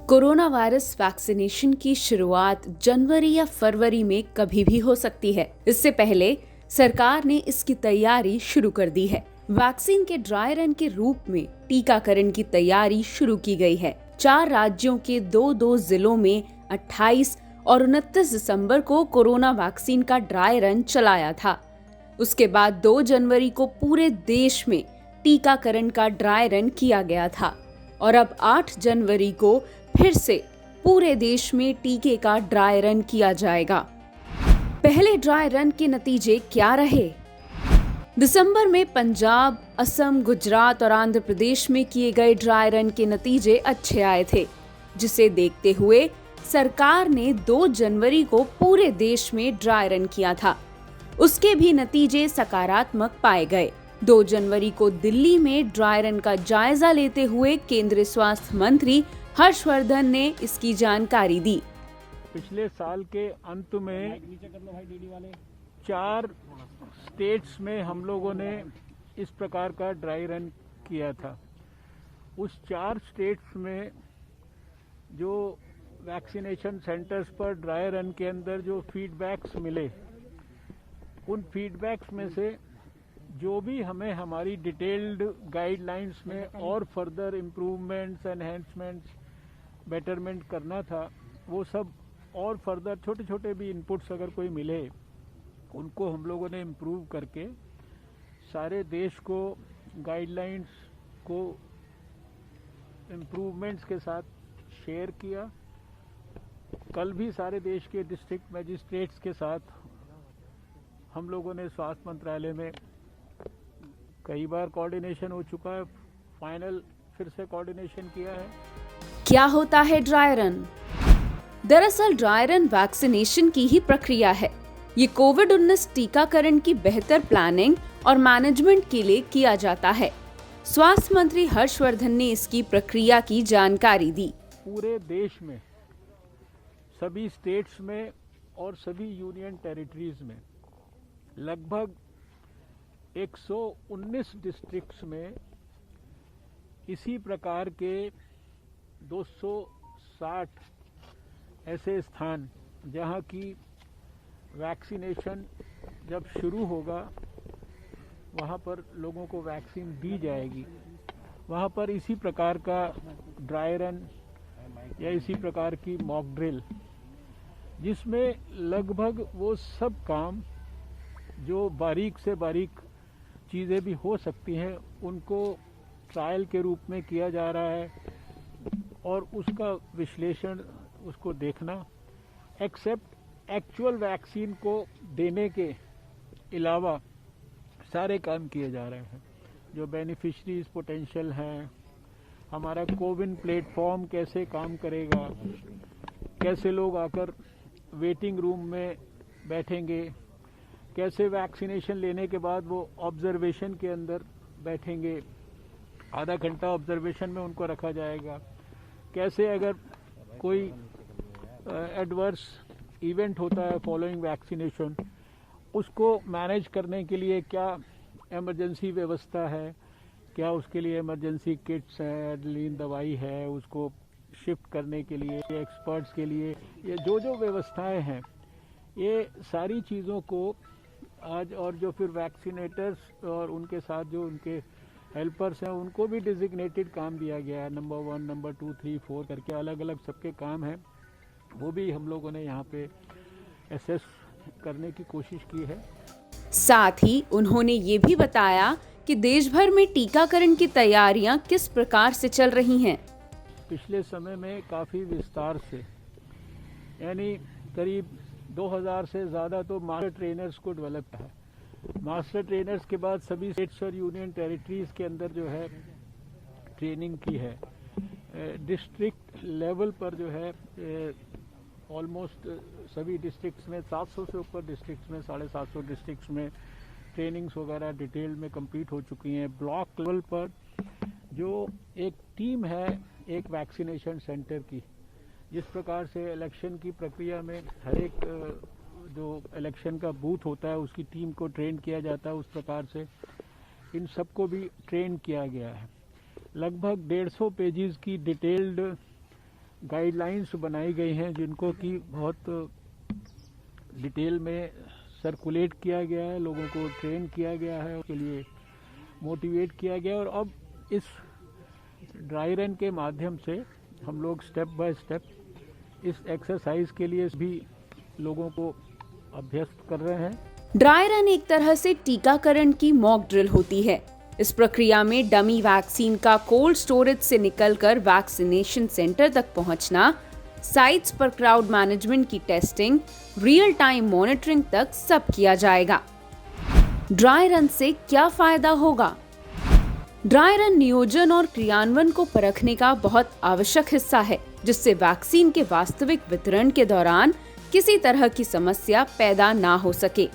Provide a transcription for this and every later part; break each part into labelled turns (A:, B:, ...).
A: Corona virus vaccination की शुरुआत जनवरी या फरवरी में कभी भी हो सकती है। इससे पहले सरकार ने इसकी तैयारी शुरू कर दी है। वैक्सीन के ड्राई रन के रूप में टीकाकरण की तैयारी शुरू की गई है। 4 राज्यों के 2 जिलों में 28 और 29 दिसंबर को कोरोना वैक्सीन का ड्राई रन चलाया था। उसके बाद 2 जनवरी को पूरे देश में टीकाकरण का ड्राई रन किया गया था और अब 8 जनवरी को फिर से पूरे देश में टीके का ड्राई रन किया जाएगा। पहले ड्राई रन के नतीजे क्या रहे? दिसंबर में पंजाब, असम, गुजरात और आंध्र प्रदेश में किए गए ड्राई रन के नतीजे अच्छे आए थे, जिसे देखते हुए सरकार ने 2 जनवरी को पूरे देश में ड्राई रन किया था। उसके भी नतीजे सकारात्मक पाए गए। 2 जनवरी को दिल्ली में ड्राई रन का जायजा लेते हुए केंद्रीय स्वास्थ्य मंत्री हर्षवर्धन ने इसकी जानकारी दी।
B: पिछले साल के अंत में 4 स्टेट्स में हम लोगों ने इस प्रकार का ड्राई रन किया था। उस 4 स्टेट्स में जो वैक्सीनेशन सेंटर्स पर ड्राई रन के अंदर जो फीडबैक्स मिले, उन फीडबैक्स में से जो भी हमें हमारी डिटेल्ड गाइडलाइंस में और फर्दर इम्प्रूवमेंट्स, एनहेंसमेंट्स, बेटरमेंट करना था, वो सब और फर्दर छोटे छोटे भी इनपुट्स अगर कोई मिले, उनको हम लोगों ने इम्प्रूव करके सारे देश को गाइडलाइंस को इम्प्रूवमेंट्स के साथ शेयर किया। कल भी सारे देश के डिस्ट्रिक्ट मजिस्ट्रेट्स के साथ हम लोगों ने स्वास्थ्य मंत्रालय में कई बार कोऑर्डिनेशन हो चुका है, फाइनल फिर से कोऑर्डिनेशन किया है।
A: क्या होता है ड्राई रन? दरअसल ड्राई रन वैक्सीनेशन की ही प्रक्रिया है। ये कोविड-19 टीकाकरण की बेहतर प्लानिंग और मैनेजमेंट के लिए किया जाता है। स्वास्थ्य मंत्री हर्षवर्धन ने इसकी प्रक्रिया की जानकारी दी।
B: पूरे देश में, सभी स्टेट्स में और सभी यूनियन टेरिटरीज में लगभग 119 डिस्ट्रिक्ट्स में इसी प्रकार के 260 ऐसे स्थान जहां की वैक्सीनेशन जब शुरू होगा वहां पर लोगों को वैक्सीन दी जाएगी। वहां पर इसी प्रकार का ड्राई रन या इसी प्रकार की मॉक ड्रिल, जिसमें लगभग वो सब काम जो बारीक से बारीक चीज़ें भी हो सकती हैं, उनको ट्रायल के रूप में किया जा रहा है और उसका विश्लेषण, उसको देखना, एक्सेप्ट एक्चुअल वैक्सीन को देने के अलावा सारे काम किए जा रहे हैं। जो बेनिफिशरीज पोटेंशियल हैं, हमारा कोविन प्लेटफॉर्म कैसे काम करेगा, कैसे लोग आकर वेटिंग रूम में बैठेंगे, कैसे वैक्सीनेशन लेने के बाद वो ऑब्जर्वेशन के अंदर बैठेंगे, आधा घंटा ऑब्जर्वेशन में उनको रखा जाएगा, कैसे अगर कोई एडवर्स इवेंट होता है फॉलोइंग वैक्सीनेशन, उसको मैनेज करने के लिए क्या इमरजेंसी व्यवस्था है, क्या उसके लिए इमरजेंसी किट्स हैं, एड्रेनलिन दवाई है, उसको शिफ्ट करने के लिए एक्सपर्ट्स के लिए ये जो व्यवस्थाएं हैं, ये सारी चीज़ों को आज, और जो फिर वैक्सीनेटर्स और उनके साथ जो उनके हेल्पर्स हैं, उनको भी डिजिग्नेटेड काम दिया गया है। नंबर 1, नंबर 2, 3, 4 करके अलग अलग सबके काम हैं, वो भी हम लोगों ने यहाँ पे एसेस करने की कोशिश की है।
A: साथ ही उन्होंने ये भी बताया कि देश भर में टीकाकरण की तैयारियां किस प्रकार से चल रही हैं।
B: पिछले समय में काफ़ी विस्तार से, यानी करीब 2000 से ज़्यादा तो मास्टर ट्रेनर्स को डेवलप है। मास्टर ट्रेनर्स के बाद सभी स्टेट्स और यूनियन टेरिटरीज के अंदर जो है ट्रेनिंग की है। डिस्ट्रिक्ट लेवल पर जो है ऑलमोस्ट सभी डिस्ट्रिक्ट्स में 700 से ऊपर डिस्ट्रिक्ट्स में 750 डिस्ट्रिक्ट्स में ट्रेनिंग्स वगैरह डिटेल में कंप्लीट हो चुकी हैं। ब्लॉक लेवल पर जो एक टीम है एक वैक्सीनेशन सेंटर की, जिस प्रकार से इलेक्शन की प्रक्रिया में हर एक जो इलेक्शन का बूथ होता है उसकी टीम को ट्रेन किया जाता है, उस प्रकार से इन सबको भी ट्रेन किया गया है। लगभग 150 पेजेस की डिटेल्ड गाइडलाइंस बनाई गई हैं जिनको कि बहुत डिटेल में सर्कुलेट किया गया है, लोगों को ट्रेन किया गया है, उसके लिए मोटिवेट किया गया है। और अब इस ड्राई रन के माध्यम से हम लोग स्टेप बाय स्टेप इस एक्सरसाइज के लिए भी लोगों को अभ्यस्त कर रहे हैं।
A: ड्राई रन एक तरह से टीकाकरण की मॉक ड्रिल होती है। इस प्रक्रिया में डमी वैक्सीन का कोल्ड स्टोरेज से निकलकर वैक्सीनेशन सेंटर तक पहुंचना, साइट्स पर क्राउड मैनेजमेंट की टेस्टिंग, रियल टाइम मॉनिटरिंग तक सब किया जाएगा। ड्राई रन से क्या फायदा होगा? ड्राई रन नियोजन और क्रियान्वयन को परखने का बहुत आवश्यक हिस्सा है, जिससे वैक्सीन के वास्तविक वितरण के दौरान किसी तरह की समस्या पैदा ना हो सके।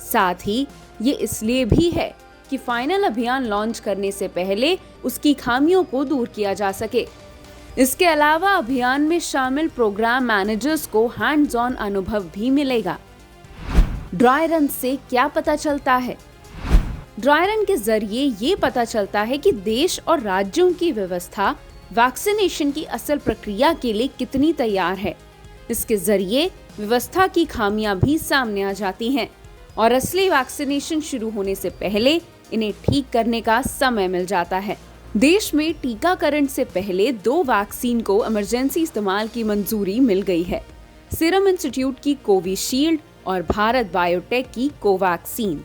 A: साथ ही ये इसलिए भी है कि फाइनल अभियान लॉन्च करने से पहले उसकी खामियों को दूर किया जा सके। इसके अलावा अभियान में शामिल प्रोग्राम मैनेजर्स को हैंड्स ऑन अनुभव भी मिलेगा। ड्राई रन से क्या पता चलता है? ड्राई रन के जरिए ये पता चलता है कि देश और राज्यों की व्यवस्था वैक्सीनेशन की असल प्रक्रिया के लिए कितनी तैयार है। इसके जरिए व्यवस्था की खामियां भी सामने आ जाती हैं और असली वैक्सीनेशन शुरू होने से पहले इन्हें ठीक करने का समय मिल जाता है। देश में टीकाकरण से पहले 2 वैक्सीन को इमरजेंसी इस्तेमाल की मंजूरी मिल गई है, सीरम इंस्टीट्यूट की कोविशील्ड और भारत बायोटेक की कोवैक्सीन।